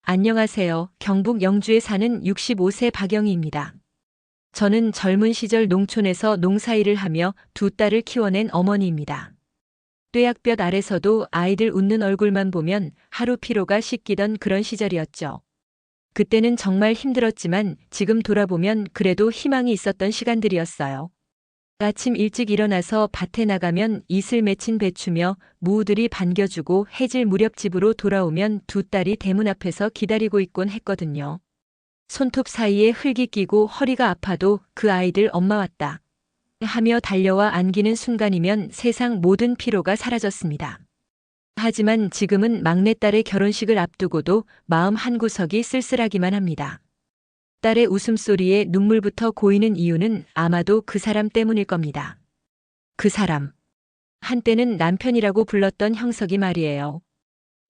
안녕하세요. 경북 영주에 사는 65세 박영희입니다. 저는 젊은 시절 농촌에서 농사일을 하며 두 딸을 키워낸 어머니입니다. 뙤약볕 아래서도 아이들 웃는 얼굴만 보면 하루 피로가 씻기던 그런 시절이었죠. 그때는 정말 힘들었지만 지금 돌아보면 그래도 희망이 있었던 시간들이었어요. 아침 일찍 일어나서 밭에 나가면 이슬 맺힌 배추며 무우들이 반겨주고 해질 무렵 집으로 돌아오면 두 딸이 대문 앞에서 기다리고 있곤 했거든요. 손톱 사이에 흙이 끼고 허리가 아파도 그 아이들 엄마 왔다 하며 달려와 안기는 순간이면 세상 모든 피로가 사라졌습니다. 하지만 지금은 막내딸의 결혼식을 앞두고도 마음 한구석이 쓸쓸하기만 합니다. 딸의 웃음소리에 눈물부터 고이는 이유는 아마도 그 사람 때문일 겁니다. 그 사람. 한때는 남편이라고 불렀던 형석이 말이에요.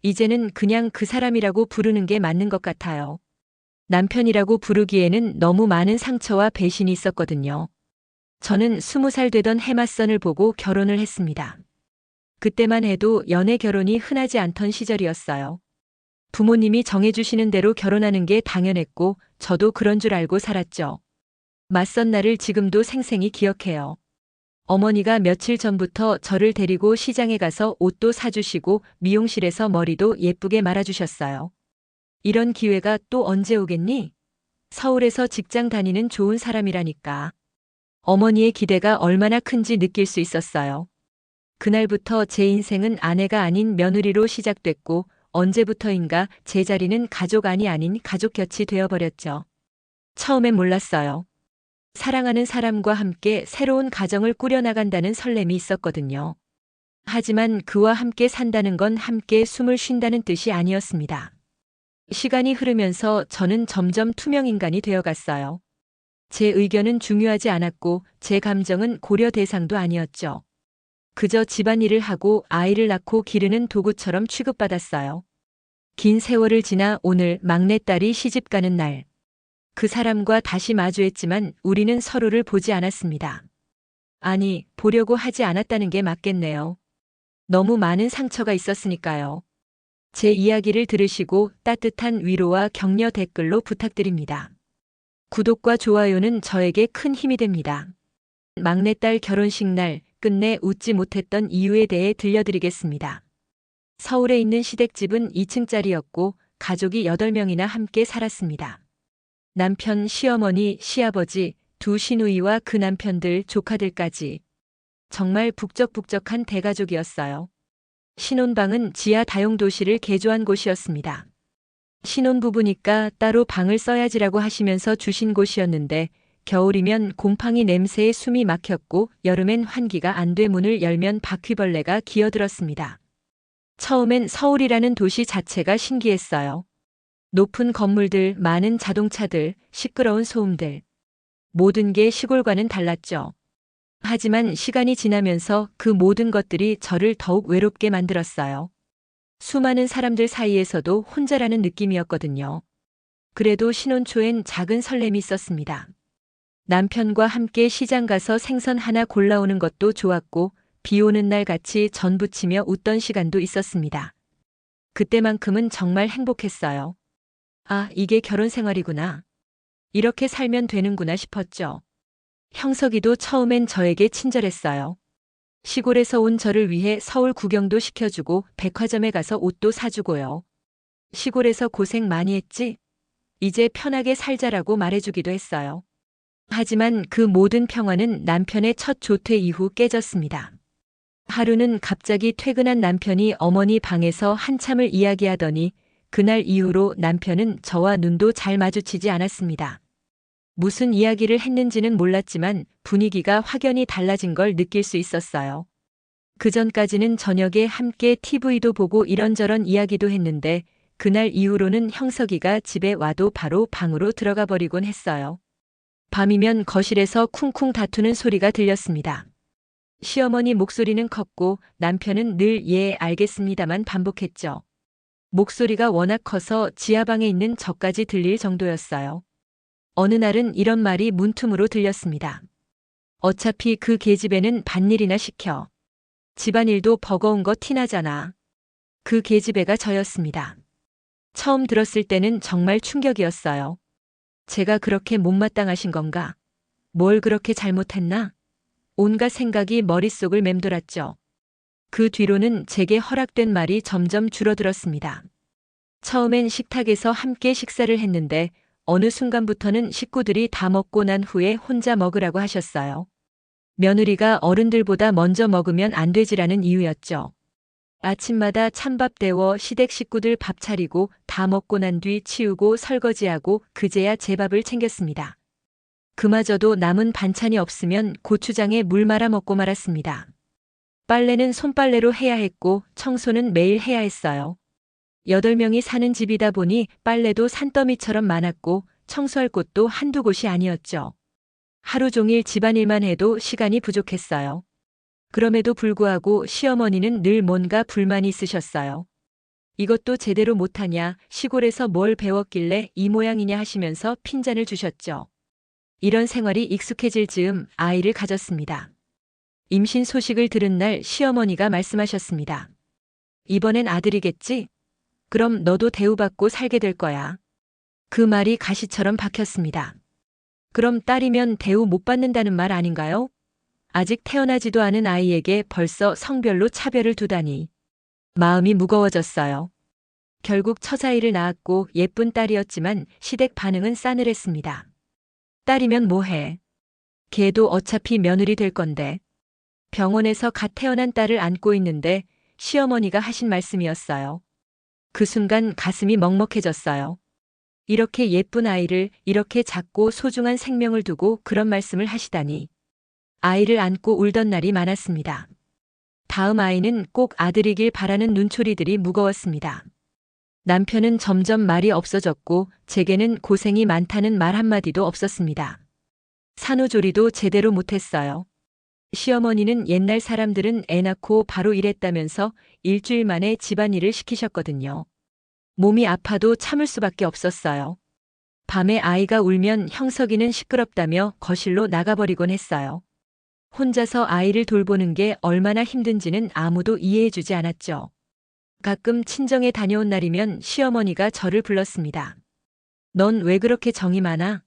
이제는 그냥 그 사람이라고 부르는 게 맞는 것 같아요. 남편이라고 부르기에는 너무 많은 상처와 배신이 있었거든요. 저는 20살 되던 해맞선을 보고 결혼을 했습니다. 그때만 해도 연애 결혼이 흔하지 않던 시절이었어요. 부모님이 정해주시는 대로 결혼하는 게 당연했고 저도 그런 줄 알고 살았죠. 맞선 날을 지금도 생생히 기억해요. 어머니가 며칠 전부터 저를 데리고 시장에 가서 옷도 사주시고 미용실에서 머리도 예쁘게 말아주셨어요. 이런 기회가 또 언제 오겠니? 서울에서 직장 다니는 좋은 사람이라니까. 어머니의 기대가 얼마나 큰지 느낄 수 있었어요. 그날부터 제 인생은 아내가 아닌 며느리로 시작됐고 언제부터인가 제 자리는 가족 안이 아닌 가족 곁이 되어버렸죠. 처음엔 몰랐어요. 사랑하는 사람과 함께 새로운 가정을 꾸려나간다는 설렘이 있었거든요. 하지만 그와 함께 산다는 건 함께 숨을 쉰다는 뜻이 아니었습니다. 시간이 흐르면서 저는 점점 투명인간이 되어갔어요. 제 의견은 중요하지 않았고 제 감정은 고려 대상도 아니었죠. 그저 집안일을 하고 아이를 낳고 기르는 도구처럼 취급받았어요. 긴 세월을 지나 오늘 막내딸이 시집가는 날. 그 사람과 다시 마주했지만 우리는 서로를 보지 않았습니다. 아니, 보려고 하지 않았다는 게 맞겠네요. 너무 많은 상처가 있었으니까요. 제 이야기를 들으시고 따뜻한 위로와 격려 댓글로 부탁드립니다. 구독과 좋아요는 저에게 큰 힘이 됩니다. 막내딸 결혼식 날 끝내 웃지 못했던 이유에 대해 들려드리겠습니다. 서울에 있는 시댁집은 2층짜리였고 가족이 8명이나 함께 살았습니다. 남편, 시어머니, 시아버지, 두 시누이와 그 남편들, 조카들까지. 정말 북적북적한 대가족이었어요. 신혼방은 지하 다용도실을 개조한 곳이었습니다. 신혼부부니까 따로 방을 써야지라고 하시면서 주신 곳이었는데 겨울이면 곰팡이 냄새에 숨이 막혔고 여름엔 환기가 안 돼 문을 열면 바퀴벌레가 기어들었습니다. 처음엔 서울이라는 도시 자체가 신기했어요. 높은 건물들, 많은 자동차들, 시끄러운 소음들. 모든 게 시골과는 달랐죠. 하지만 시간이 지나면서 그 모든 것들이 저를 더욱 외롭게 만들었어요. 수많은 사람들 사이에서도 혼자라는 느낌이었거든요. 그래도 신혼 초엔 작은 설렘이 있었습니다. 남편과 함께 시장 가서 생선 하나 골라오는 것도 좋았고 비 오는 날 같이 전 부치며 웃던 시간도 있었습니다. 그때만큼은 정말 행복했어요. 아, 이게 결혼 생활이구나. 이렇게 살면 되는구나 싶었죠. 형석이도 처음엔 저에게 친절했어요. 시골에서 온 저를 위해 서울 구경도 시켜주고 백화점에 가서 옷도 사주고요. 시골에서 고생 많이 했지? 이제 편하게 살자라고 말해주기도 했어요. 하지만 그 모든 평화는 남편의 첫 조퇴 이후 깨졌습니다. 하루는 갑자기 퇴근한 남편이 어머니 방에서 한참을 이야기하더니 그날 이후로 남편은 저와 눈도 잘 마주치지 않았습니다. 무슨 이야기를 했는지는 몰랐지만 분위기가 확연히 달라진 걸 느낄 수 있었어요. 그전까지는 저녁에 함께 TV도 보고 이런저런 이야기도 했는데 그날 이후로는 형석이가 집에 와도 바로 방으로 들어가 버리곤 했어요. 밤이면 거실에서 쿵쿵 다투는 소리가 들렸습니다. 시어머니 목소리는 컸고 남편은 늘 예, 알겠습니다만 반복했죠. 목소리가 워낙 커서 지하방에 있는 저까지 들릴 정도였어요. 어느 날은 이런 말이 문틈으로 들렸습니다. 어차피 그 계집애는 밭일이나 시켜. 집안일도 버거운 거 티나잖아. 그 계집애가 저였습니다. 처음 들었을 때는 정말 충격이었어요. 제가 그렇게 못마땅하신 건가? 뭘 그렇게 잘못했나? 온갖 생각이 머릿속을 맴돌았죠. 그 뒤로는 제게 허락된 말이 점점 줄어들었습니다. 처음엔 식탁에서 함께 식사를 했는데 어느 순간부터는 식구들이 다 먹고 난 후에 혼자 먹으라고 하셨어요. 며느리가 어른들보다 먼저 먹으면 안 되지라는 이유였죠. 아침마다 찬밥 데워 시댁 식구들 밥 차리고 다 먹고 난 뒤 치우고 설거지하고 그제야 제 밥을 챙겼습니다. 그마저도 남은 반찬이 없으면 고추장에 물 말아 먹고 말았습니다. 빨래는 손빨래로 해야 했고 청소는 매일 해야 했어요. 8명이 사는 집이다 보니 빨래도 산더미처럼 많았고 청소할 곳도 한두 곳이 아니었죠. 하루 종일 집안일만 해도 시간이 부족했어요. 그럼에도 불구하고 시어머니는 늘 뭔가 불만이 있으셨어요. 이것도 제대로 못하냐, 시골에서 뭘 배웠길래 이 모양이냐 하시면서 핀잔을 주셨죠. 이런 생활이 익숙해질 즈음 아이를 가졌습니다. 임신 소식을 들은 날 시어머니가 말씀하셨습니다. 이번엔 아들이겠지? 그럼 너도 대우받고 살게 될 거야. 그 말이 가시처럼 박혔습니다. 그럼 딸이면 대우 못 받는다는 말 아닌가요? 아직 태어나지도 않은 아이에게 벌써 성별로 차별을 두다니. 마음이 무거워졌어요. 결국 처자아이를 낳았고 예쁜 딸이었지만 시댁 반응은 싸늘했습니다. 딸이면 뭐해? 걔도 어차피 며느리 될 건데. 병원에서 갓 태어난 딸을 안고 있는데 시어머니가 하신 말씀이었어요. 그 순간 가슴이 먹먹해졌어요. 이렇게 예쁜 아이를, 이렇게 작고 소중한 생명을 두고 그런 말씀을 하시다니. 아이를 안고 울던 날이 많았습니다. 다음 아이는 꼭 아들이길 바라는 눈초리들이 무거웠습니다. 남편은 점점 말이 없어졌고 제게는 고생이 많다는 말 한마디도 없었습니다. 산후조리도 제대로 못했어요. 시어머니는 옛날 사람들은 애 낳고 바로 일했다면서 일주일 만에 집안일을 시키셨거든요. 몸이 아파도 참을 수밖에 없었어요. 밤에 아이가 울면 형석이는 시끄럽다며 거실로 나가버리곤 했어요. 혼자서 아이를 돌보는 게 얼마나 힘든지는 아무도 이해해주지 않았죠. 가끔 친정에 다녀온 날이면 시어머니가 저를 불렀습니다. 넌 왜 그렇게 정이 많아?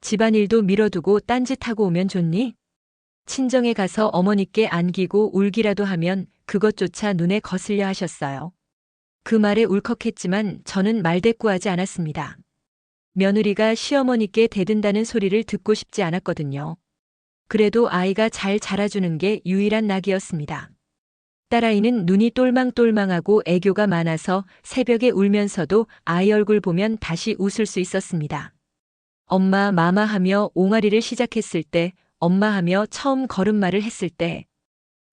집안일도 미뤄두고 딴짓하고 오면 좋니? 친정에 가서 어머니께 안기고 울기라도 하면 그것조차 눈에 거슬려 하셨어요. 그 말에 울컥했지만 저는 말대꾸하지 않았습니다. 며느리가 시어머니께 대든다는 소리를 듣고 싶지 않았거든요. 그래도 아이가 잘 자라주는 게 유일한 낙이었습니다. 딸아이는 눈이 똘망똘망하고 애교가 많아서 새벽에 울면서도 아이 얼굴 보면 다시 웃을 수 있었습니다. 엄마, 마마 하며 옹알이를 시작했을 때, 엄마 하며 처음 걸음마를 했을 때,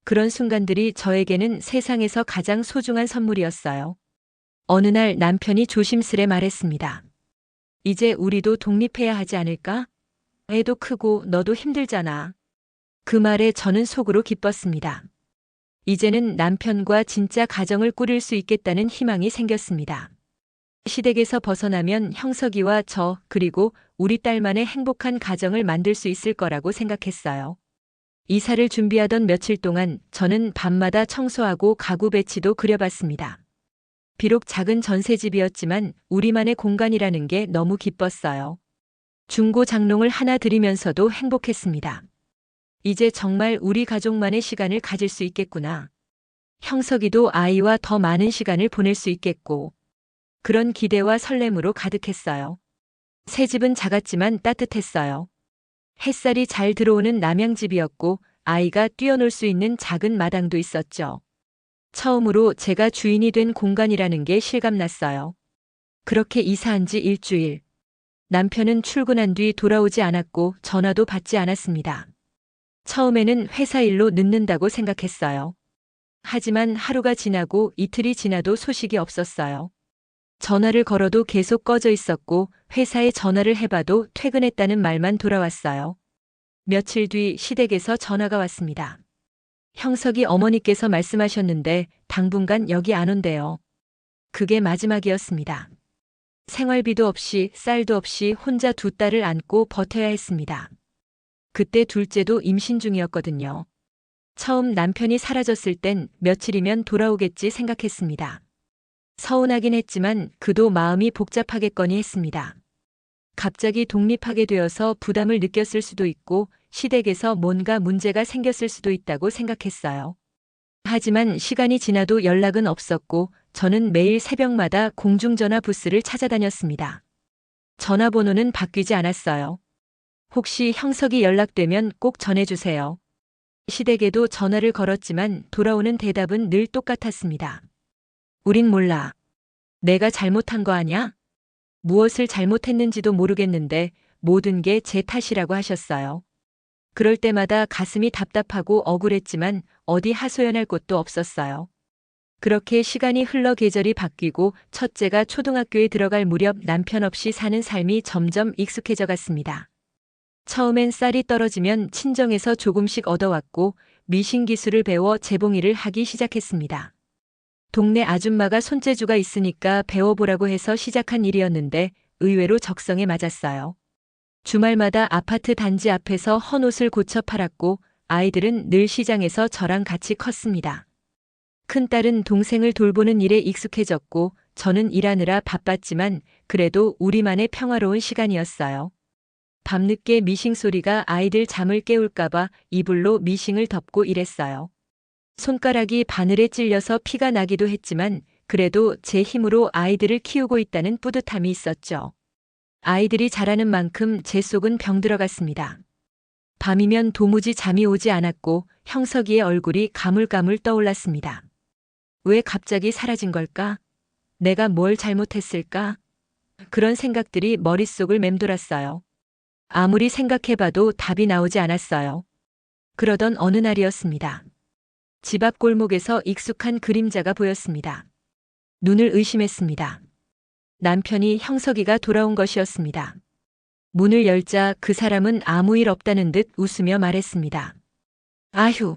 그런 순간들이 저에게는 세상에서 가장 소중한 선물이었어요. 어느 날 남편이 조심스레 말했습니다. 이제 우리도 독립해야 하지 않을까? 애도 크고 너도 힘들잖아. 그 말에 저는 속으로 기뻤습니다. 이제는 남편과 진짜 가정을 꾸릴 수 있겠다는 희망이 생겼습니다. 시댁에서 벗어나면 형석이와 저, 그리고 우리 딸만의 행복한 가정을 만들 수 있을 거라고 생각했어요. 이사를 준비하던 며칠 동안 저는 밤마다 청소하고 가구 배치도 그려봤습니다. 비록 작은 전셋집이었지만 우리만의 공간이라는 게 너무 기뻤어요. 중고 장롱을 하나 들이면서도 행복했습니다. 이제 정말 우리 가족만의 시간을 가질 수 있겠구나. 형석이도 아이와 더 많은 시간을 보낼 수 있겠고. 그런 기대와 설렘으로 가득했어요. 새 집은 작았지만 따뜻했어요. 햇살이 잘 들어오는 남양집이었고 아이가 뛰어놀 수 있는 작은 마당도 있었죠. 처음으로 제가 주인이 된 공간이라는 게 실감났어요. 그렇게 이사한 지 일주일. 남편은 출근한 뒤 돌아오지 않았고 전화도 받지 않았습니다. 처음에는 회사 일로 늦는다고 생각했어요. 하지만 하루가 지나고 이틀이 지나도 소식이 없었어요. 전화를 걸어도 계속 꺼져 있었고 회사에 전화를 해봐도 퇴근했다는 말만 돌아왔어요. 며칠 뒤 시댁에서 전화가 왔습니다. 형석이 어머니께서 말씀하셨는데 당분간 여기 안 온대요. 그게 마지막이었습니다. 생활비도 없이 쌀도 없이 혼자 두 딸을 안고 버텨야 했습니다. 그때 둘째도 임신 중이었거든요. 처음 남편이 사라졌을 땐 며칠이면 돌아오겠지 생각했습니다. 서운하긴 했지만 그도 마음이 복잡하겠거니 했습니다. 갑자기 독립하게 되어서 부담을 느꼈을 수도 있고 시댁에서 뭔가 문제가 생겼을 수도 있다고 생각했어요. 하지만 시간이 지나도 연락은 없었고 저는 매일 새벽마다 공중전화 부스를 찾아다녔습니다. 전화번호는 바뀌지 않았어요. 혹시 형석이 연락되면 꼭 전해주세요. 시댁에도 전화를 걸었지만 돌아오는 대답은 늘 똑같았습니다. 우린 몰라. 내가 잘못한 거 아냐? 무엇을 잘못했는지도 모르겠는데 모든 게 제 탓이라고 하셨어요. 그럴 때마다 가슴이 답답하고 억울했지만 어디 하소연할 곳도 없었어요. 그렇게 시간이 흘러 계절이 바뀌고 첫째가 초등학교에 들어갈 무렵 남편 없이 사는 삶이 점점 익숙해져 갔습니다. 처음엔 쌀이 떨어지면 친정에서 조금씩 얻어왔고 미신 기술을 배워 재봉이를 하기 시작했습니다. 동네 아줌마가 손재주가 있으니까 배워보라고 해서 시작한 일이었는데 의외로 적성에 맞았어요. 주말마다 아파트 단지 앞에서 헌 옷을 고쳐 팔았고 아이들은 늘 시장에서 저랑 같이 컸습니다. 큰딸은 동생을 돌보는 일에 익숙해졌고 저는 일하느라 바빴지만 그래도 우리만의 평화로운 시간이었어요. 밤늦게 미싱 소리가 아이들 잠을 깨울까봐 이불로 미싱을 덮고 일했어요. 손가락이 바늘에 찔려서 피가 나기도 했지만 그래도 제 힘으로 아이들을 키우고 있다는 뿌듯함이 있었죠. 아이들이 자라는 만큼 제 속은 병들어갔습니다. 밤이면 도무지 잠이 오지 않았고 형석이의 얼굴이 가물가물 떠올랐습니다. 왜 갑자기 사라진 걸까? 내가 뭘 잘못했을까? 그런 생각들이 머릿속을 맴돌았어요. 아무리 생각해봐도 답이 나오지 않았어요. 그러던 어느 날이었습니다. 집 앞 골목에서 익숙한 그림자가 보였습니다. 눈을 의심했습니다. 남편이 형석이가 돌아온 것이었습니다. 문을 열자 그 사람은 아무 일 없다는 듯 웃으며 말했습니다. 아휴,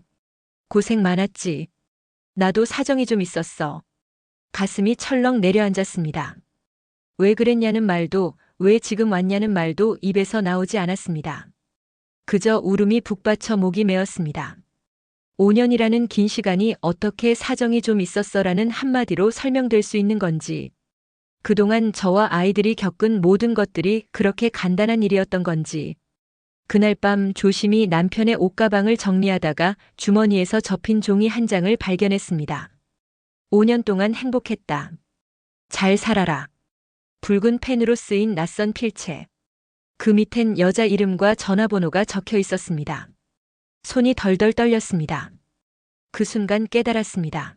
고생 많았지. 나도 사정이 좀 있었어. 가슴이 철렁 내려앉았습니다. 왜 그랬냐는 말도, 왜 지금 왔냐는 말도 입에서 나오지 않았습니다. 그저 울음이 북받쳐 목이 메었습니다. 5년이라는 긴 시간이 어떻게 사정이 좀 있었어라는 한마디로 설명될 수 있는 건지, 그동안 저와 아이들이 겪은 모든 것들이 그렇게 간단한 일이었던 건지, 그날 밤 조심히 남편의 옷가방을 정리하다가 주머니에서 접힌 종이 한 장을 발견했습니다. 5년 동안 행복했다. 잘 살아라. 붉은 펜으로 쓰인 낯선 필체. 그 밑엔 여자 이름과 전화번호가 적혀 있었습니다. 손이 덜덜 떨렸습니다. 그 순간 깨달았습니다.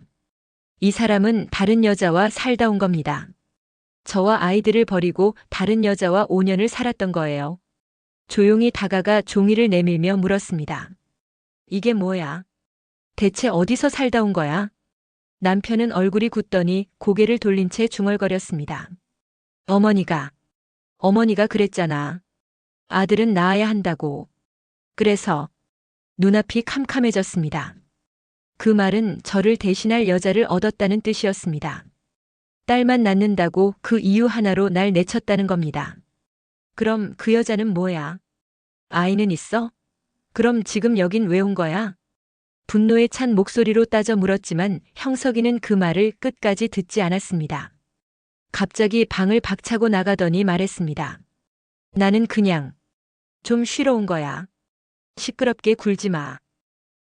이 사람은 다른 여자와 살다 온 겁니다. 저와 아이들을 버리고 다른 여자와 5년을 살았던 거예요. 조용히 다가가 종이를 내밀며 물었습니다. 이게 뭐야? 대체 어디서 살다 온 거야? 남편은 얼굴이 굳더니 고개를 돌린 채 중얼거렸습니다. 어머니가 그랬잖아. 아들은 낳아야 한다고. 그래서 눈앞이 캄캄해졌습니다. 그 말은 저를 대신할 여자를 얻었다는 뜻이었습니다. 딸만 낳는다고 그 이유 하나로 날 내쳤다는 겁니다. 그럼 그 여자는 뭐야? 아이는 있어? 그럼 지금 여긴 왜 온 거야? 분노에 찬 목소리로 따져 물었지만 형석이는 그 말을 끝까지 듣지 않았습니다. 갑자기 방을 박차고 나가더니 말했습니다. 나는 그냥 좀 쉬러 온 거야. 시끄럽게 굴지 마.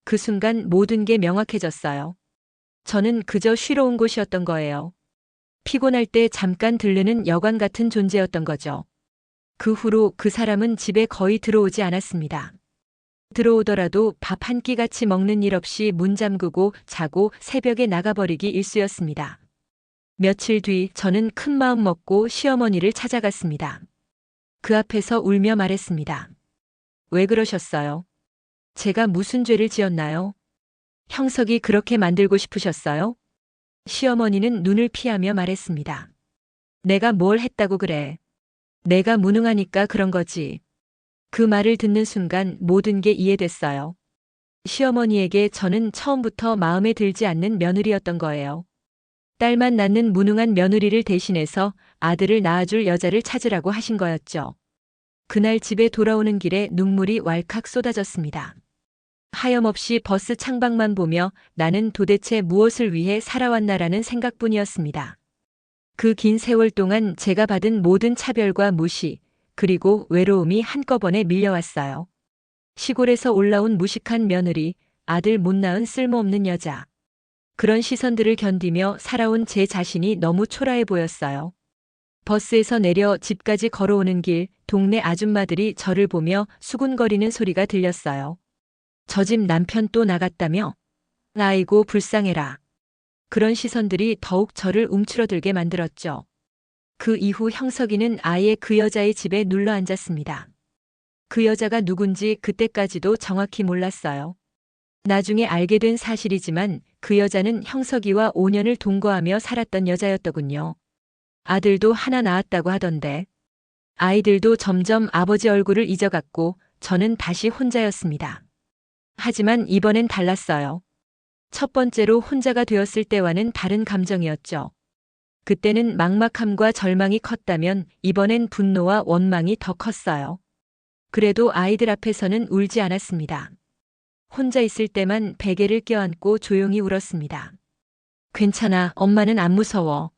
그 순간 모든 게 명확해졌어요. 저는 그저 쉬러 온 곳이었던 거예요. 피곤할 때 잠깐 들르는 여관 같은 존재였던 거죠. 그 후로 그 사람은 집에 거의 들어오지 않았습니다. 들어오더라도 밥 한 끼 같이 먹는 일 없이 문 잠그고 자고 새벽에 나가버리기 일쑤였습니다. 며칠 뒤 저는 큰 마음 먹고 시어머니를 찾아갔습니다. 그 앞에서 울며 말했습니다. 왜 그러셨어요? 제가 무슨 죄를 지었나요? 형석이 그렇게 만들고 싶으셨어요? 시어머니는 눈을 피하며 말했습니다. 내가 뭘 했다고 그래. 내가 무능하니까 그런 거지. 그 말을 듣는 순간 모든 게 이해됐어요. 시어머니에게 저는 처음부터 마음에 들지 않는 며느리였던 거예요. 딸만 낳는 무능한 며느리를 대신해서 아들을 낳아줄 여자를 찾으라고 하신 거였죠. 그날 집에 돌아오는 길에 눈물이 왈칵 쏟아졌습니다. 하염없이 버스 창밖만 보며 나는 도대체 무엇을 위해 살아왔나라는 생각뿐이었습니다. 그 긴 세월 동안 제가 받은 모든 차별과 무시, 그리고 외로움이 한꺼번에 밀려왔어요. 시골에서 올라온 무식한 며느리, 아들 못 낳은 쓸모없는 여자. 그런 시선들을 견디며 살아온 제 자신이 너무 초라해 보였어요. 버스에서 내려 집까지 걸어오는 길, 동네 아줌마들이 저를 보며 수군거리는 소리가 들렸어요. 저 집 남편 또 나갔다며? 아이고 불쌍해라. 그런 시선들이 더욱 저를 움츠러들게 만들었죠. 그 이후 형석이는 아예 그 여자의 집에 눌러 앉았습니다. 그 여자가 누군지 그때까지도 정확히 몰랐어요. 나중에 알게 된 사실이지만 그 여자는 형석이와 5년을 동거하며 살았던 여자였더군요. 아들도 하나 낳았다고 하던데. 아이들도 점점 아버지 얼굴을 잊어갔고 저는 다시 혼자였습니다. 하지만 이번엔 달랐어요. 첫 번째로 혼자가 되었을 때와는 다른 감정이었죠. 그때는 막막함과 절망이 컸다면 이번엔 분노와 원망이 더 컸어요. 그래도 아이들 앞에서는 울지 않았습니다. 혼자 있을 때만 베개를 껴안고 조용히 울었습니다. 괜찮아, 엄마는 안 무서워.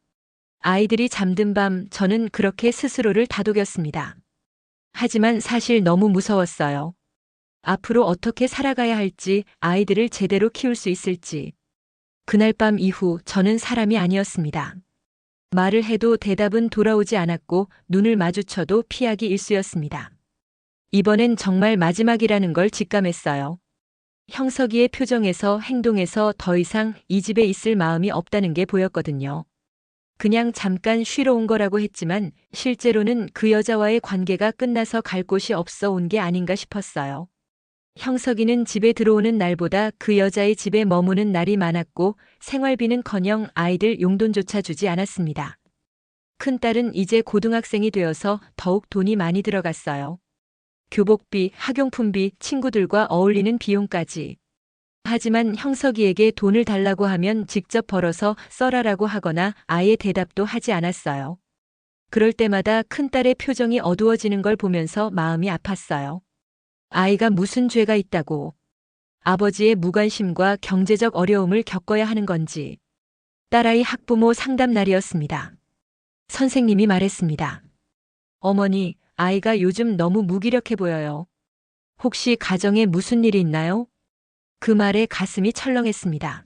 아이들이 잠든 밤 저는 그렇게 스스로를 다독였습니다. 하지만 사실 너무 무서웠어요. 앞으로 어떻게 살아가야 할지, 아이들을 제대로 키울 수 있을지. 그날 밤 이후 저는 사람이 아니었습니다. 말을 해도 대답은 돌아오지 않았고 눈을 마주쳐도 피하기 일쑤였습니다. 이번엔 정말 마지막이라는 걸 직감했어요. 형석이의 표정에서 행동에서 더 이상 이 집에 있을 마음이 없다는 게 보였거든요. 그냥 잠깐 쉬러 온 거라고 했지만 실제로는 그 여자와의 관계가 끝나서 갈 곳이 없어 온 게 아닌가 싶었어요. 형석이는 집에 들어오는 날보다 그 여자의 집에 머무는 날이 많았고 생활비는커녕 아이들 용돈조차 주지 않았습니다. 큰딸은 이제 고등학생이 되어서 더욱 돈이 많이 들어갔어요. 교복비, 학용품비, 친구들과 어울리는 비용까지. 하지만 형석이에게 돈을 달라고 하면 직접 벌어서 써라라고 하거나 아예 대답도 하지 않았어요. 그럴 때마다 큰딸의 표정이 어두워지는 걸 보면서 마음이 아팠어요. 아이가 무슨 죄가 있다고. 아버지의 무관심과 경제적 어려움을 겪어야 하는 건지. 딸아이 학부모 상담 날이었습니다. 선생님이 말했습니다. 어머니, 아이가 요즘 너무 무기력해 보여요. 혹시 가정에 무슨 일이 있나요? 그 말에 가슴이 철렁했습니다.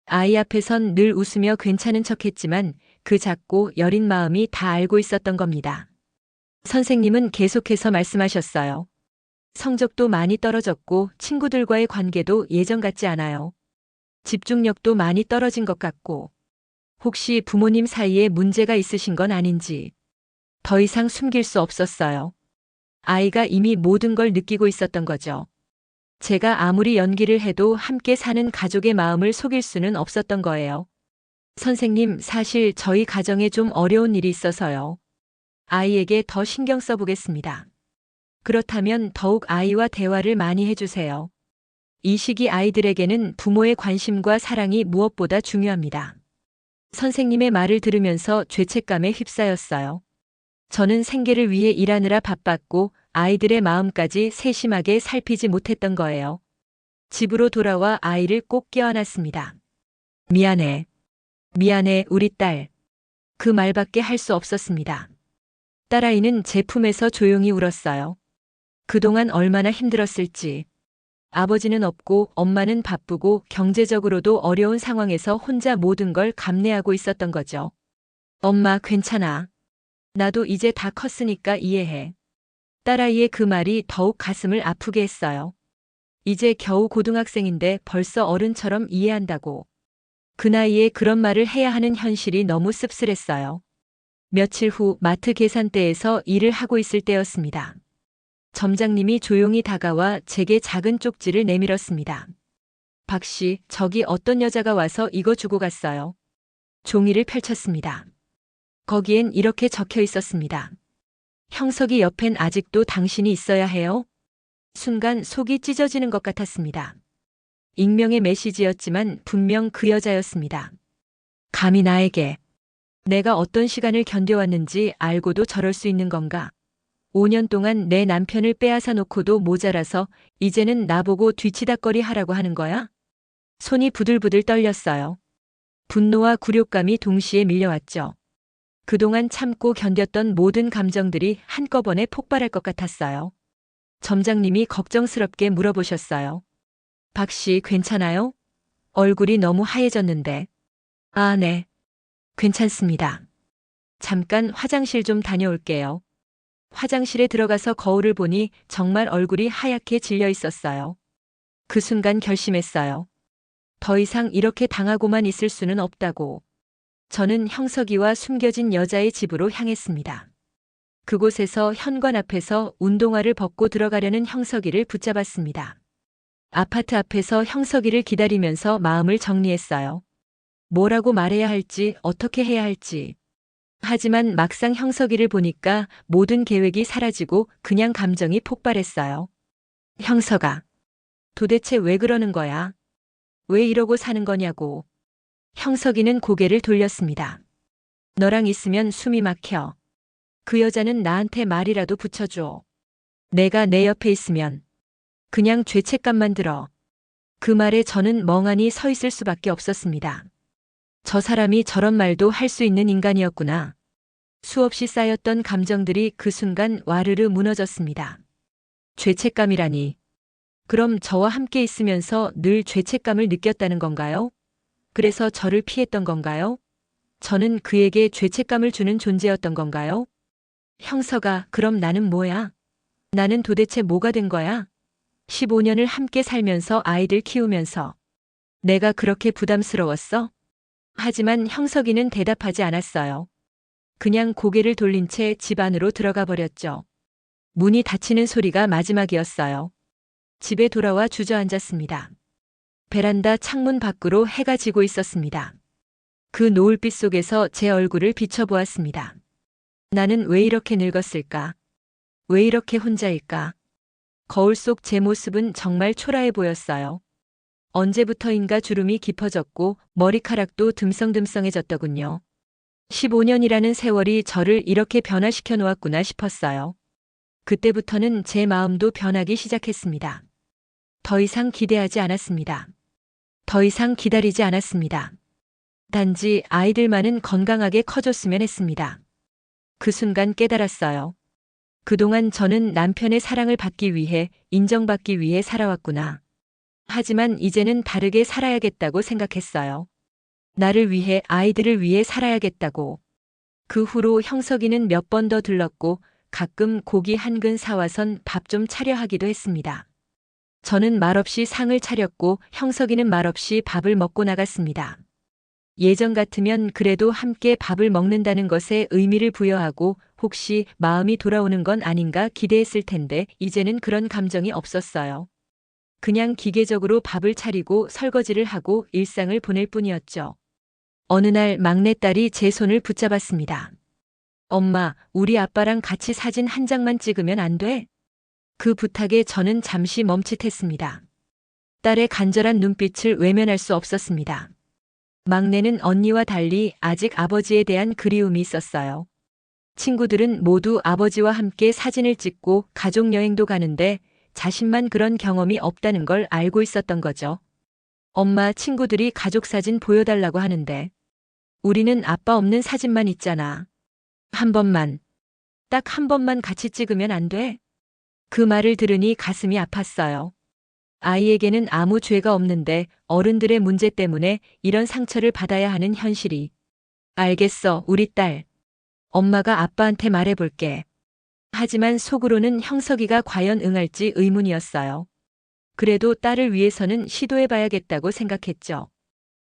아이 앞에선 늘 웃으며 괜찮은 척했지만 그 작고 여린 마음이 다 알고 있었던 겁니다. 선생님은 계속해서 말씀하셨어요. 성적도 많이 떨어졌고 친구들과의 관계도 예전 같지 않아요. 집중력도 많이 떨어진 것 같고. 혹시 부모님 사이에 문제가 있으신 건 아닌지. 더 이상 숨길 수 없었어요. 아이가 이미 모든 걸 느끼고 있었던 거죠. 제가 아무리 연기를 해도 함께 사는 가족의 마음을 속일 수는 없었던 거예요. 선생님, 사실 저희 가정에 좀 어려운 일이 있어서요. 아이에게 더 신경 써보겠습니다. 그렇다면 더욱 아이와 대화를 많이 해주세요. 이 시기 아이들에게는 부모의 관심과 사랑이 무엇보다 중요합니다. 선생님의 말을 들으면서 죄책감에 휩싸였어요. 저는 생계를 위해 일하느라 바빴고 아이들의 마음까지 세심하게 살피지 못했던 거예요. 집으로 돌아와 아이를 꼭 껴안았습니다. 미안해. 미안해, 우리 딸. 그 말밖에 할 수 없었습니다. 딸아이는 제 품에서 조용히 울었어요. 그동안 얼마나 힘들었을지. 아버지는 없고 엄마는 바쁘고 경제적으로도 어려운 상황에서 혼자 모든 걸 감내하고 있었던 거죠. 엄마, 괜찮아. 나도 이제 다 컸으니까 이해해. 딸아이의 그 말이 더욱 가슴을 아프게 했어요. 이제 겨우 고등학생인데 벌써 어른처럼 이해한다고. 그 나이에 그런 말을 해야 하는 현실이 너무 씁쓸했어요. 며칠 후 마트 계산대에서 일을 하고 있을 때였습니다. 점장님이 조용히 다가와 제게 작은 쪽지를 내밀었습니다. 박 씨, 저기 어떤 여자가 와서 이거 주고 갔어요. 종이를 펼쳤습니다. 거기엔 이렇게 적혀 있었습니다. 형석이 옆엔 아직도 당신이 있어야 해요. 순간 속이 찢어지는 것 같았습니다. 익명의 메시지였지만 분명 그 여자였습니다. 감히 나에게. 내가 어떤 시간을 견뎌왔는지 알고도 저럴 수 있는 건가? 5년 동안 내 남편을 빼앗아 놓고도 모자라서 이제는 나보고 뒤치다꺼리 하라고 하는 거야? 손이 부들부들 떨렸어요. 분노와 굴욕감이 동시에 밀려왔죠. 그동안 참고 견뎠던 모든 감정들이 한꺼번에 폭발할 것 같았어요. 점장님이 걱정스럽게 물어보셨어요. 박 씨, 괜찮아요? 얼굴이 너무 하얘졌는데. 아, 네. 괜찮습니다. 잠깐 화장실 좀 다녀올게요. 화장실에 들어가서 거울을 보니 정말 얼굴이 하얗게 질려 있었어요. 그 순간 결심했어요. 더 이상 이렇게 당하고만 있을 수는 없다고. 저는 형석이와 숨겨진 여자의 집으로 향했습니다. 그곳에서 현관 앞에서 운동화를 벗고 들어가려는 형석이를 붙잡았습니다. 아파트 앞에서 형석이를 기다리면서 마음을 정리했어요. 뭐라고 말해야 할지, 어떻게 해야 할지. 하지만 막상 형석이를 보니까 모든 계획이 사라지고 그냥 감정이 폭발했어요. 형석아, 도대체 왜 그러는 거야? 왜 이러고 사는 거냐고. 형석이는 고개를 돌렸습니다. 너랑 있으면 숨이 막혀. 그 여자는 나한테 말이라도 붙여줘. 내가 내 옆에 있으면 그냥 죄책감만 들어. 그 말에 저는 멍하니 서 있을 수밖에 없었습니다. 저 사람이 저런 말도 할 수 있는 인간이었구나. 수없이 쌓였던 감정들이 그 순간 와르르 무너졌습니다. 죄책감이라니. 그럼 저와 함께 있으면서 늘 죄책감을 느꼈다는 건가요? 그래서 저를 피했던 건가요? 저는 그에게 죄책감을 주는 존재였던 건가요? 형석아, 그럼 나는 뭐야? 나는 도대체 뭐가 된 거야? 15년을 함께 살면서 아이들 키우면서 내가 그렇게 부담스러웠어? 하지만 형석이는 대답하지 않았어요. 그냥 고개를 돌린 채 집 안으로 들어가 버렸죠. 문이 닫히는 소리가 마지막이었어요. 집에 돌아와 주저앉았습니다. 베란다 창문 밖으로 해가 지고 있었습니다. 그 노을빛 속에서 제 얼굴을 비춰보았습니다. 나는 왜 이렇게 늙었을까? 왜 이렇게 혼자일까? 거울 속 제 모습은 정말 초라해 보였어요. 언제부터인가 주름이 깊어졌고 머리카락도 듬성듬성해졌더군요. 15년이라는 세월이 저를 이렇게 변화시켜 놓았구나 싶었어요. 그때부터는 제 마음도 변하기 시작했습니다. 더 이상 기대하지 않았습니다. 더 이상 기다리지 않았습니다. 단지 아이들만은 건강하게 커졌으면 했습니다. 그 순간 깨달았어요. 그동안 저는 남편의 사랑을 받기 위해, 인정받기 위해 살아왔구나. 하지만 이제는 다르게 살아야겠다고 생각했어요. 나를 위해, 아이들을 위해 살아야겠다고. 그 후로 형석이는 몇 번 더 들렀고 가끔 고기 한 근 사와선 밥 좀 차려 하기도 했습니다. 저는 말없이 상을 차렸고 형석이는 말없이 밥을 먹고 나갔습니다. 예전 같으면 그래도 함께 밥을 먹는다는 것에 의미를 부여하고 혹시 마음이 돌아오는 건 아닌가 기대했을 텐데 이제는 그런 감정이 없었어요. 그냥 기계적으로 밥을 차리고 설거지를 하고 일상을 보낼 뿐이었죠. 어느 날 막내딸이 제 손을 붙잡았습니다. 엄마, 우리 아빠랑 같이 사진 한 장만 찍으면 안 돼? 그 부탁에 저는 잠시 멈칫했습니다. 딸의 간절한 눈빛을 외면할 수 없었습니다. 막내는 언니와 달리 아직 아버지에 대한 그리움이 있었어요. 친구들은 모두 아버지와 함께 사진을 찍고 가족 여행도 가는데 자신만 그런 경험이 없다는 걸 알고 있었던 거죠. 엄마, 친구들이 가족 사진 보여달라고 하는데 우리는 아빠 없는 사진만 있잖아. 한 번만, 딱 한 번만 같이 찍으면 안 돼? 그 말을 들으니 가슴이 아팠어요. 아이에게는 아무 죄가 없는데 어른들의 문제 때문에 이런 상처를 받아야 하는 현실이. 알겠어, 우리 딸. 엄마가 아빠한테 말해볼게. 하지만 속으로는 형석이가 과연 응할지 의문이었어요. 그래도 딸을 위해서는 시도해봐야겠다고 생각했죠.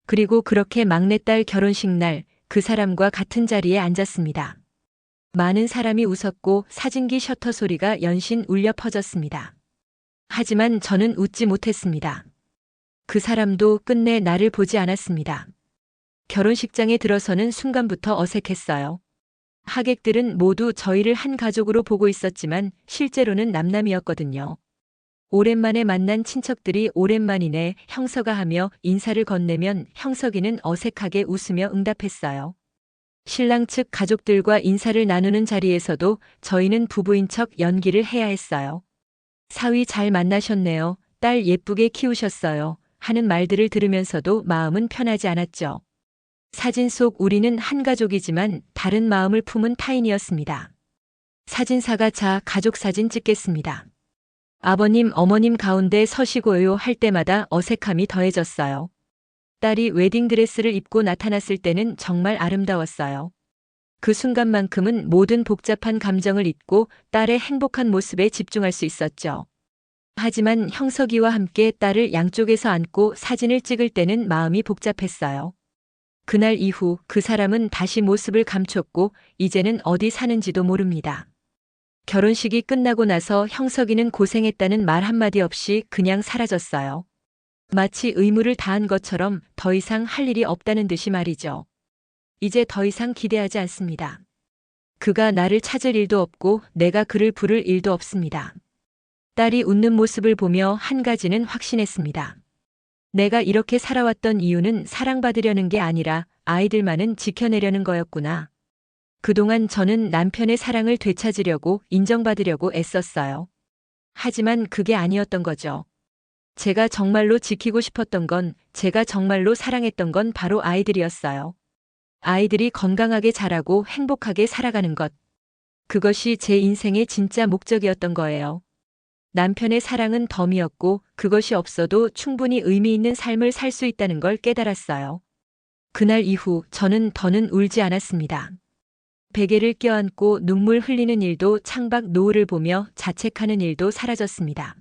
그리고 그렇게 막내딸 결혼식 날 그 사람과 같은 자리에 앉았습니다. 많은 사람이 웃었고 사진기 셔터 소리가 연신 울려 퍼졌습니다. 하지만 저는 웃지 못했습니다. 그 사람도 끝내 나를 보지 않았습니다. 결혼식장에 들어서는 순간부터 어색했어요. 하객들은 모두 저희를 한 가족으로 보고 있었지만 실제로는 남남이었거든요. 오랜만에 만난 친척들이 오랜만이네 형서가 하며 인사를 건네면 형석이는 어색하게 웃으며 응답했어요. 신랑 측 가족들과 인사를 나누는 자리에서도 저희는 부부인 척 연기를 해야 했어요. 사위 잘 만나셨네요. 딸 예쁘게 키우셨어요. 하는 말들을 들으면서도 마음은 편하지 않았죠. 사진 속 우리는 한 가족이지만 다른 마음을 품은 타인이었습니다. 사진사가 자 가족 사진 찍겠습니다. 아버님, 어머님 가운데 서시고요 할 때마다 어색함이 더해졌어요. 딸이 웨딩드레스를 입고 나타났을 때는 정말 아름다웠어요. 그 순간만큼은 모든 복잡한 감정을 잊고 딸의 행복한 모습에 집중할 수 있었죠. 하지만 형석이와 함께 딸을 양쪽에서 안고 사진을 찍을 때는 마음이 복잡했어요. 그날 이후 그 사람은 다시 모습을 감췄고 이제는 어디 사는지도 모릅니다. 결혼식이 끝나고 나서 형석이는 고생했다는 말 한마디 없이 그냥 사라졌어요. 마치 의무를 다한 것처럼 더 이상 할 일이 없다는 듯이 말이죠. 이제 더 이상 기대하지 않습니다. 그가 나를 찾을 일도 없고 내가 그를 부를 일도 없습니다. 딸이 웃는 모습을 보며 한 가지는 확신했습니다. 내가 이렇게 살아왔던 이유는 사랑받으려는 게 아니라 아이들만은 지켜내려는 거였구나. 그동안 저는 남편의 사랑을 되찾으려고 인정받으려고 애썼어요. 하지만 그게 아니었던 거죠. 제가 정말로 지키고 싶었던 건, 제가 정말로 사랑했던 건 바로 아이들이었어요. 아이들이 건강하게 자라고 행복하게 살아가는 것. 그것이 제 인생의 진짜 목적이었던 거예요. 남편의 사랑은 덤이었고 그것이 없어도 충분히 의미 있는 삶을 살 수 있다는 걸 깨달았어요. 그날 이후 저는 더는 울지 않았습니다. 베개를 껴안고 눈물 흘리는 일도 창밖 노을을 보며 자책하는 일도 사라졌습니다.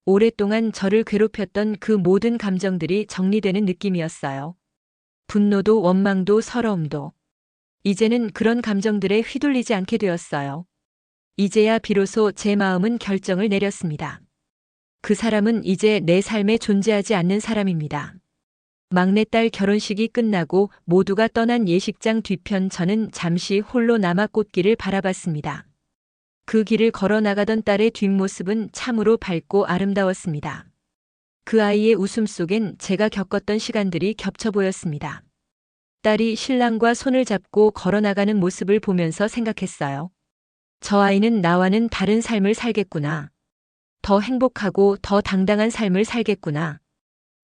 오랫동안 저를 괴롭혔던 그 모든 감정들이 정리되는 느낌이었어요. 분노도 원망도 서러움도. 이제는 그런 감정들에 휘둘리지 않게 되었어요. 이제야 비로소 제 마음은 결정을 내렸습니다. 그 사람은 이제 내 삶에 존재하지 않는 사람입니다. 막내딸 결혼식이 끝나고 모두가 떠난 예식장 뒤편 저는 잠시 홀로 남아 꽃길을 바라봤습니다. 그 길을 걸어 나가던 딸의 뒷모습은 참으로 밝고 아름다웠습니다. 그 아이의 웃음 속엔 제가 겪었던 시간들이 겹쳐 보였습니다. 딸이 신랑과 손을 잡고 걸어 나가는 모습을 보면서 생각했어요. 저 아이는 나와는 다른 삶을 살겠구나. 더 행복하고 더 당당한 삶을 살겠구나.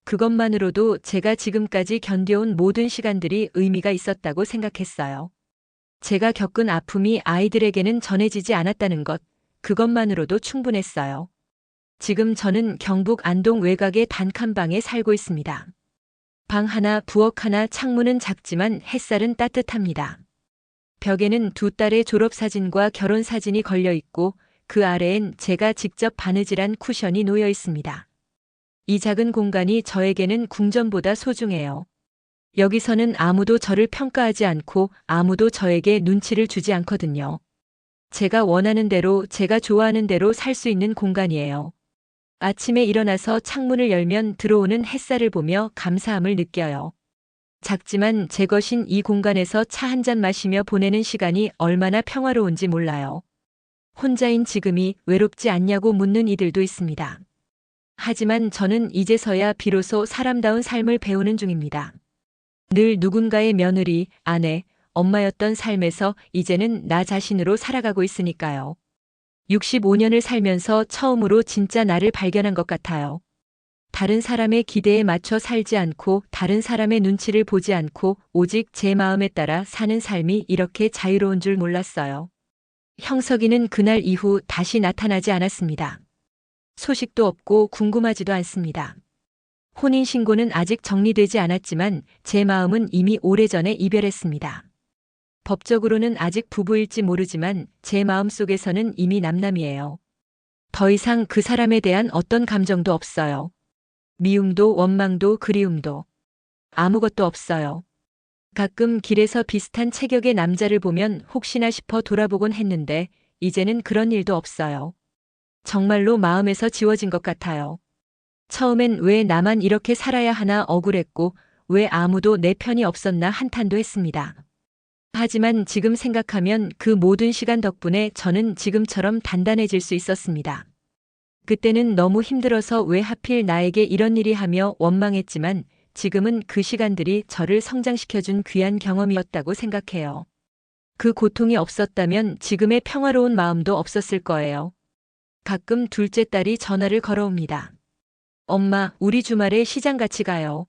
그것만으로도 제가 지금까지 견뎌온 모든 시간들이 의미가 있었다고 생각했어요. 제가 겪은 아픔이 아이들에게는 전해지지 않았다는 것, 그것만으로도 충분했어요. 지금 저는 경북 안동 외곽의 단칸방에 살고 있습니다. 방 하나, 부엌 하나, 창문은 작지만 햇살은 따뜻합니다. 벽에는 두 딸의 졸업사진과 결혼사진이 걸려 있고 그 아래엔 제가 직접 바느질한 쿠션이 놓여 있습니다. 이 작은 공간이 저에게는 궁전보다 소중해요. 여기서는 아무도 저를 평가하지 않고 아무도 저에게 눈치를 주지 않거든요. 제가 원하는 대로, 제가 좋아하는 대로 살 수 있는 공간이에요. 아침에 일어나서 창문을 열면 들어오는 햇살을 보며 감사함을 느껴요. 작지만 제 것인 이 공간에서 차 한 잔 마시며 보내는 시간이 얼마나 평화로운지 몰라요. 혼자인 지금이 외롭지 않냐고 묻는 이들도 있습니다. 하지만 저는 이제서야 비로소 사람다운 삶을 배우는 중입니다. 늘 누군가의 며느리, 아내, 엄마였던 삶에서 이제는 나 자신으로 살아가고 있으니까요. 65년을 살면서 처음으로 진짜 나를 발견한 것 같아요. 다른 사람의 기대에 맞춰 살지 않고 다른 사람의 눈치를 보지 않고 오직 제 마음에 따라 사는 삶이 이렇게 자유로운 줄 몰랐어요. 형석이는 그날 이후 다시 나타나지 않았습니다. 소식도 없고 궁금하지도 않습니다. 혼인신고는 아직 정리되지 않았지만 제 마음은 이미 오래전에 이별했습니다. 법적으로는 아직 부부일지 모르지만 제 마음속에서는 이미 남남이에요. 더 이상 그 사람에 대한 어떤 감정도 없어요. 미움도 원망도 그리움도 아무것도 없어요. 가끔 길에서 비슷한 체격의 남자를 보면 혹시나 싶어 돌아보곤 했는데 이제는 그런 일도 없어요. 정말로 마음에서 지워진 것 같아요. 처음엔 왜 나만 이렇게 살아야 하나 억울했고 왜 아무도 내 편이 없었나 한탄도 했습니다. 하지만 지금 생각하면 그 모든 시간 덕분에 저는 지금처럼 단단해질 수 있었습니다. 그때는 너무 힘들어서 왜 하필 나에게 이런 일이 하며 원망했지만 지금은 그 시간들이 저를 성장시켜준 귀한 경험이었다고 생각해요. 그 고통이 없었다면 지금의 평화로운 마음도 없었을 거예요. 가끔 둘째 딸이 전화를 걸어옵니다. 엄마, 우리 주말에 시장 같이 가요.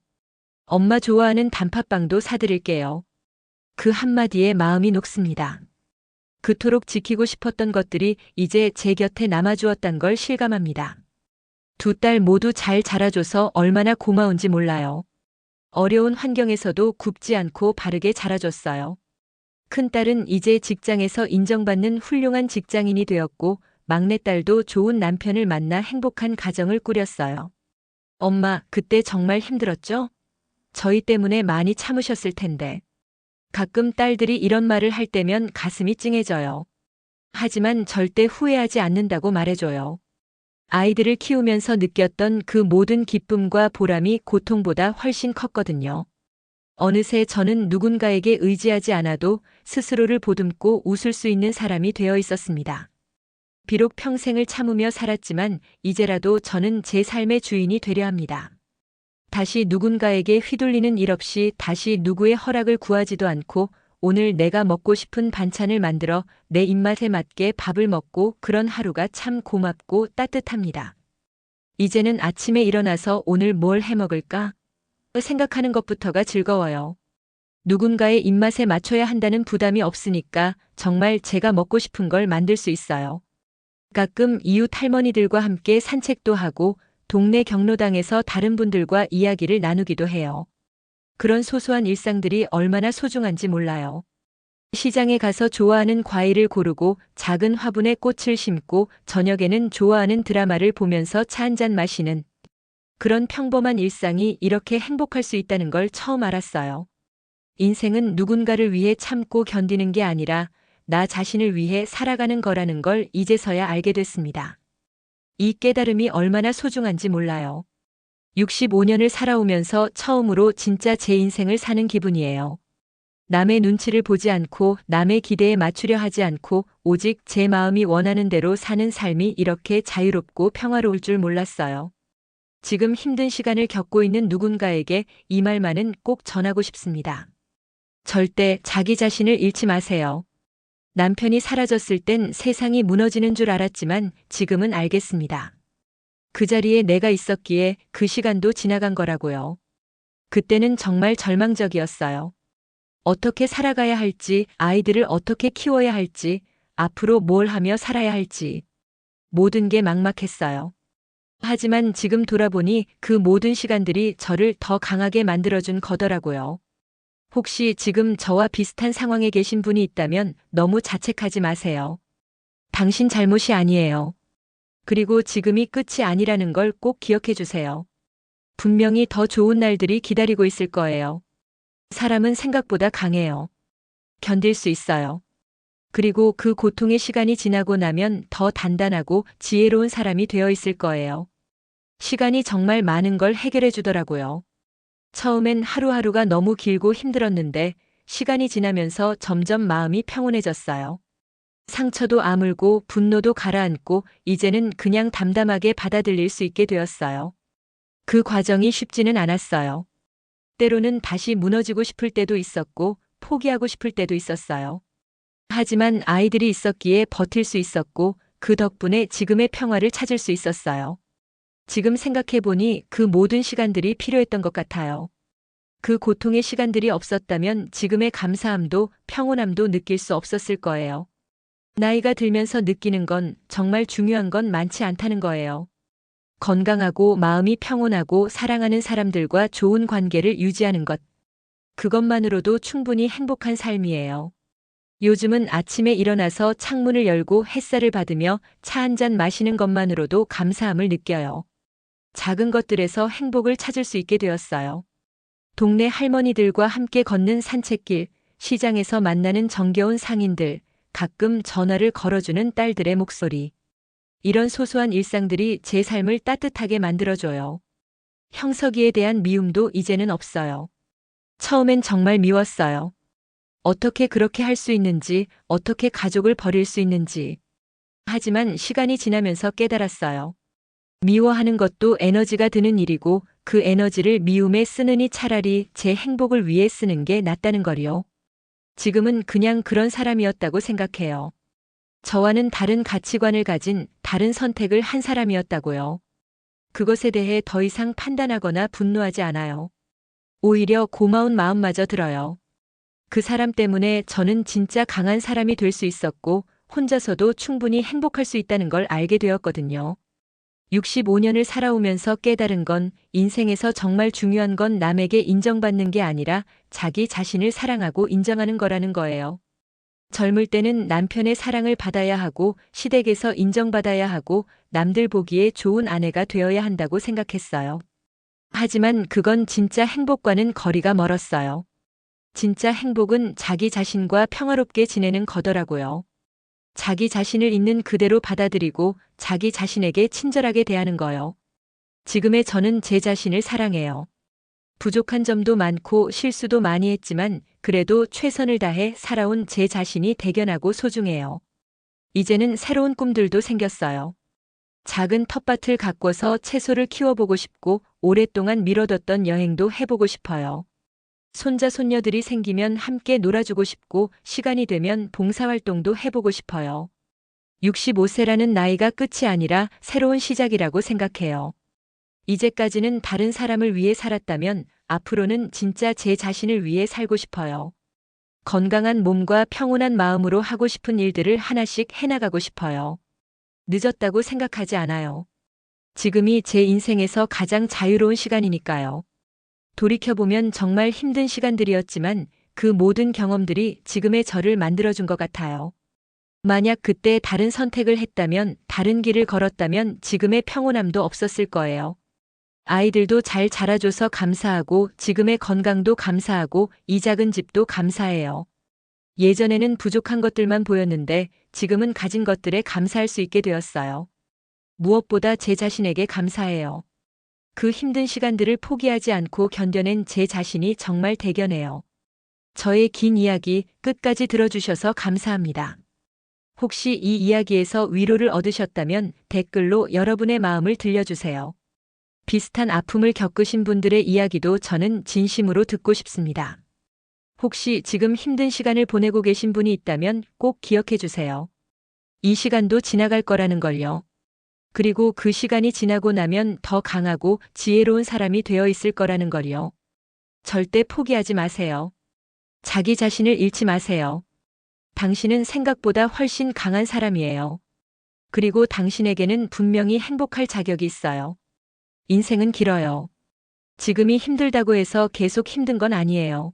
엄마 좋아하는 단팥빵도 사드릴게요. 그 한마디에 마음이 녹습니다. 그토록 지키고 싶었던 것들이 이제 제 곁에 남아주었단 걸 실감합니다. 두 딸 모두 잘 자라줘서 얼마나 고마운지 몰라요. 어려운 환경에서도 굽지 않고 바르게 자라줬어요. 큰딸은 이제 직장에서 인정받는 훌륭한 직장인이 되었고, 막내딸도 좋은 남편을 만나 행복한 가정을 꾸렸어요. 엄마, 그때 정말 힘들었죠? 저희 때문에 많이 참으셨을 텐데. 가끔 딸들이 이런 말을 할 때면 가슴이 찡해져요. 하지만 절대 후회하지 않는다고 말해줘요. 아이들을 키우면서 느꼈던 그 모든 기쁨과 보람이 고통보다 훨씬 컸거든요. 어느새 저는 누군가에게 의지하지 않아도 스스로를 보듬고 웃을 수 있는 사람이 되어 있었습니다. 비록 평생을 참으며 살았지만 이제라도 저는 제 삶의 주인이 되려 합니다. 다시 누군가에게 휘둘리는 일 없이 다시 누구의 허락을 구하지도 않고 오늘 내가 먹고 싶은 반찬을 만들어 내 입맛에 맞게 밥을 먹고 그런 하루가 참 고맙고 따뜻합니다. 이제는 아침에 일어나서 오늘 뭘 해 먹을까? 생각하는 것부터가 즐거워요. 누군가의 입맛에 맞춰야 한다는 부담이 없으니까 정말 제가 먹고 싶은 걸 만들 수 있어요. 가끔 이웃 할머니들과 함께 산책도 하고 동네 경로당에서 다른 분들과 이야기를 나누기도 해요. 그런 소소한 일상들이 얼마나 소중한지 몰라요. 시장에 가서 좋아하는 과일을 고르고 작은 화분에 꽃을 심고 저녁에는 좋아하는 드라마를 보면서 차 한잔 마시는 그런 평범한 일상이 이렇게 행복할 수 있다는 걸 처음 알았어요. 인생은 누군가를 위해 참고 견디는 게 아니라 나 자신을 위해 살아가는 거라는 걸 이제서야 알게 됐습니다. 이 깨달음이 얼마나 소중한지 몰라요. 65년을 살아오면서 처음으로 진짜 제 인생을 사는 기분이에요. 남의 눈치를 보지 않고 남의 기대에 맞추려 하지 않고 오직 제 마음이 원하는 대로 사는 삶이 이렇게 자유롭고 평화로울 줄 몰랐어요. 지금 힘든 시간을 겪고 있는 누군가에게 이 말만은 꼭 전하고 싶습니다. 절대 자기 자신을 잃지 마세요. 남편이 사라졌을 땐 세상이 무너지는 줄 알았지만 지금은 알겠습니다. 그 자리에 내가 있었기에 그 시간도 지나간 거라고요. 그때는 정말 절망적이었어요. 어떻게 살아가야 할지, 아이들을 어떻게 키워야 할지, 앞으로 뭘 하며 살아야 할지. 모든 게 막막했어요. 하지만 지금 돌아보니 그 모든 시간들이 저를 더 강하게 만들어준 거더라고요. 혹시 지금 저와 비슷한 상황에 계신 분이 있다면 너무 자책하지 마세요. 당신 잘못이 아니에요. 그리고 지금이 끝이 아니라는 걸 꼭 기억해 주세요. 분명히 더 좋은 날들이 기다리고 있을 거예요. 사람은 생각보다 강해요. 견딜 수 있어요. 그리고 그 고통의 시간이 지나고 나면 더 단단하고 지혜로운 사람이 되어 있을 거예요. 시간이 정말 많은 걸 해결해 주더라고요. 처음엔 하루하루가 너무 길고 힘들었는데 시간이 지나면서 점점 마음이 평온해졌어요. 상처도 아물고 분노도 가라앉고 이제는 그냥 담담하게 받아들일 수 있게 되었어요. 그 과정이 쉽지는 않았어요. 때로는 다시 무너지고 싶을 때도 있었고 포기하고 싶을 때도 있었어요. 하지만 아이들이 있었기에 버틸 수 있었고 그 덕분에 지금의 평화를 찾을 수 있었어요. 지금 생각해보니 그 모든 시간들이 필요했던 것 같아요. 그 고통의 시간들이 없었다면 지금의 감사함도 평온함도 느낄 수 없었을 거예요. 나이가 들면서 느끼는 건 정말 중요한 건 많지 않다는 거예요. 건강하고 마음이 평온하고 사랑하는 사람들과 좋은 관계를 유지하는 것. 그것만으로도 충분히 행복한 삶이에요. 요즘은 아침에 일어나서 창문을 열고 햇살을 받으며 차 한 잔 마시는 것만으로도 감사함을 느껴요. 작은 것들에서 행복을 찾을 수 있게 되었어요. 동네 할머니들과 함께 걷는 산책길, 시장에서 만나는 정겨운 상인들, 가끔 전화를 걸어주는 딸들의 목소리. 이런 소소한 일상들이 제 삶을 따뜻하게 만들어줘요. 형석이에 대한 미움도 이제는 없어요. 처음엔 정말 미웠어요. 어떻게 그렇게 할 수 있는지, 어떻게 가족을 버릴 수 있는지. 하지만 시간이 지나면서 깨달았어요. 미워하는 것도 에너지가 드는 일이고 그 에너지를 미움에 쓰느니 차라리 제 행복을 위해 쓰는 게 낫다는 거리요. 지금은 그냥 그런 사람이었다고 생각해요. 저와는 다른 가치관을 가진 다른 선택을 한 사람이었다고요. 그것에 대해 더 이상 판단하거나 분노하지 않아요. 오히려 고마운 마음마저 들어요. 그 사람 때문에 저는 진짜 강한 사람이 될 수 있었고, 혼자서도 충분히 행복할 수 있다는 걸 알게 되었거든요. 65년을 살아오면서 깨달은 건 인생에서 정말 중요한 건 남에게 인정받는 게 아니라 자기 자신을 사랑하고 인정하는 거라는 거예요. 젊을 때는 남편의 사랑을 받아야 하고 시댁에서 인정받아야 하고 남들 보기에 좋은 아내가 되어야 한다고 생각했어요. 하지만 그건 진짜 행복과는 거리가 멀었어요. 진짜 행복은 자기 자신과 평화롭게 지내는 거더라고요. 자기 자신을 있는 그대로 받아들이고 자기 자신에게 친절하게 대하는 거요. 지금의 저는 제 자신을 사랑해요. 부족한 점도 많고 실수도 많이 했지만 그래도 최선을 다해 살아온 제 자신이 대견하고 소중해요. 이제는 새로운 꿈들도 생겼어요. 작은 텃밭을 가꿔서 채소를 키워보고 싶고 오랫동안 미뤄뒀던 여행도 해보고 싶어요. 손자 손녀들이 생기면 함께 놀아주고 싶고 시간이 되면 봉사활동도 해보고 싶어요. 65세라는 나이가 끝이 아니라 새로운 시작이라고 생각해요. 이제까지는 다른 사람을 위해 살았다면 앞으로는 진짜 제 자신을 위해 살고 싶어요. 건강한 몸과 평온한 마음으로 하고 싶은 일들을 하나씩 해나가고 싶어요. 늦었다고 생각하지 않아요. 지금이 제 인생에서 가장 자유로운 시간이니까요. 돌이켜보면 정말 힘든 시간들이었지만 그 모든 경험들이 지금의 저를 만들어준 것 같아요. 만약 그때 다른 선택을 했다면, 다른 길을 걸었다면 지금의 평온함도 없었을 거예요. 아이들도 잘 자라줘서 감사하고 지금의 건강도 감사하고 이 작은 집도 감사해요. 예전에는 부족한 것들만 보였는데 지금은 가진 것들에 감사할 수 있게 되었어요. 무엇보다 제 자신에게 감사해요. 그 힘든 시간들을 포기하지 않고 견뎌낸 제 자신이 정말 대견해요. 저의 긴 이야기 끝까지 들어주셔서 감사합니다. 혹시 이 이야기에서 위로를 얻으셨다면 댓글로 여러분의 마음을 들려주세요. 비슷한 아픔을 겪으신 분들의 이야기도 저는 진심으로 듣고 싶습니다. 혹시 지금 힘든 시간을 보내고 계신 분이 있다면 꼭 기억해 주세요. 이 시간도 지나갈 거라는 걸요. 그리고 그 시간이 지나고 나면 더 강하고 지혜로운 사람이 되어 있을 거라는 걸요. 절대 포기하지 마세요. 자기 자신을 잃지 마세요. 당신은 생각보다 훨씬 강한 사람이에요. 그리고 당신에게는 분명히 행복할 자격이 있어요. 인생은 길어요. 지금이 힘들다고 해서 계속 힘든 건 아니에요.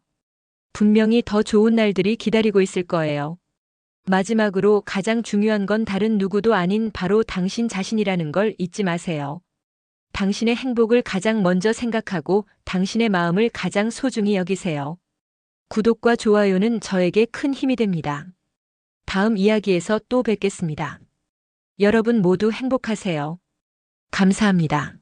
분명히 더 좋은 날들이 기다리고 있을 거예요. 마지막으로 가장 중요한 건 다른 누구도 아닌 바로 당신 자신이라는 걸 잊지 마세요. 당신의 행복을 가장 먼저 생각하고 당신의 마음을 가장 소중히 여기세요. 구독과 좋아요는 저에게 큰 힘이 됩니다. 다음 이야기에서 또 뵙겠습니다. 여러분 모두 행복하세요. 감사합니다.